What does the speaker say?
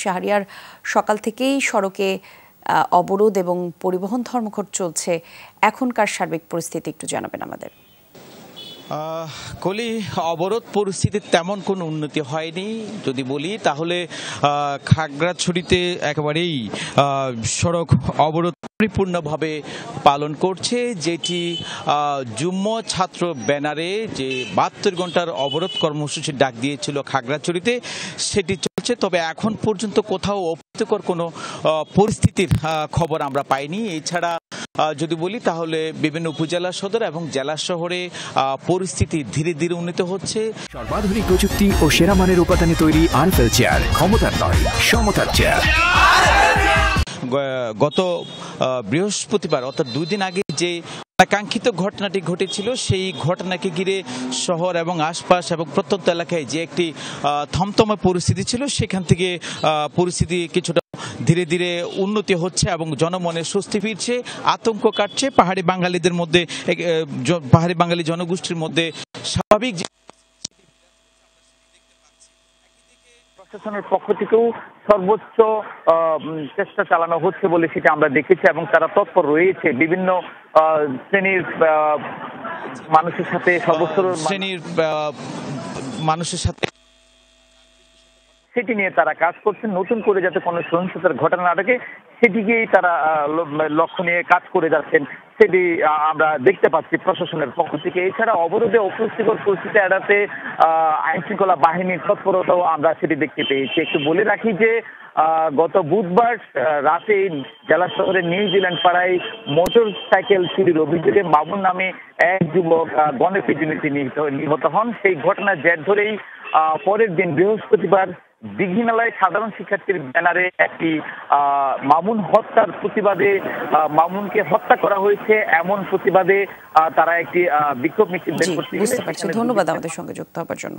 শাহরিয়ার সকাল থেকেই সড়কে অবরোধ এবং পরিবহন ধর্মঘট চলছে। এখনকার সার্বিক পরিস্থিতি একটু জানাবেন আমাদের। কলি, অবরোধ পরিস্থিতির তেমন কোনো উন্নতি হয়নি যদি বলি তাহলে। খাগড়াছড়িতে একেবারেই সড়ক অবরোধ পরিপূর্ণভাবে পালন করছে, যেটি যুগ্ম ছাত্র ব্যানারে যে 72 ঘন্টার অবরোধ কর্মসূচির ডাক দিয়েছিল খাগড়াছড়িতে, সেটি চলছে। তবে এখন পর্যন্ত কোথাও অপ্রীতিকর কোনো পরিস্থিতির খবর আমরা পাইনি। এছাড়া যদি বলি তাহলে বিভিন্ন উপজেলা সদর এবং জেলা শহরে পরিস্থিতি ধীরে ধীরে উন্নত হচ্ছে। সর্বাধুনিক প্রযুক্তি ও সেরা মানের উপাদানে তৈরি আরএফএল চেয়ার, ক্ষমতার নয় সমতার চেয়ার। গত বৃহস্পতিবার অর্থাৎ 2 দিন আগে যে আকাঙ্ক্ষিত ঘটনাটি ঘটেছিল, সেই ঘটনাকে ঘিরে শহর এবং আশপাশ এবং প্রত্যন্ত এলাকায় যে একটি থমথমে পরিস্থিতি ছিল, সেখান থেকে পরিস্থিতি কিছুটা ধীরে ধীরে উন্নতি হচ্ছে এবং জনমনে স্বস্তি ফিরছে, আতঙ্ক কাটছে। পাহাড়ি বাঙালিদের মধ্যে, পাহাড়ি বাঙালি জনগোষ্ঠীর মধ্যে স্বাভাবিক প্রশাসনের পক্ষ থেকেও সর্বোচ্চ চেষ্টা চালানো হচ্ছে বলে সেটা আমরা দেখেছি এবং তারা তৎপর রয়েছে বিভিন্ন শ্রেণীর মানুষের সাথে, সর্বোচ্চ শ্রেণীর মানুষের সাথে সেটি নিয়ে তারা কাজ করছেন। নতুন করে যাতে কোনো সহিংসতার ঘটনা না ঘটে সেদিকেই তারা লক্ষ্য নিয়ে কাজ করে যাচ্ছেন, সেটি আমরা দেখতে পাচ্ছি প্রশাসনের পক্ষ থেকে। এছাড়া অবরোধে অপ্রীতিকর পরিস্থিতি এড়াতে আইন শৃঙ্খলা বাহিনীর তৎপরতাও আমরা সেটি দেখতে পেয়েছি। একটু বলে রাখি যে গত বুধবার রাতে জেলা শহরের নিউজিল্যান্ড পাড়ায় মোটর সাইকেল চুরির অভিযোগে মামুন নামে এক যুবক গণপিটুনিতে নিহত হন। সেই ঘটনার জের ধরেই পরের দিন বৃহস্পতিবার দীঘিনালায় সাধারণ শিক্ষার্থীর ব্যানারে একটি মামুন হত্যার প্রতিবাদে, মামুনকে হত্যা করা হয়েছে এমন প্রতিবাদে তারা একটি বিক্ষোভ মিছিল বের করতে। বুঝতে পারছি, ধন্যবাদ আমাদের সঙ্গে যুক্ত হবার জন্য।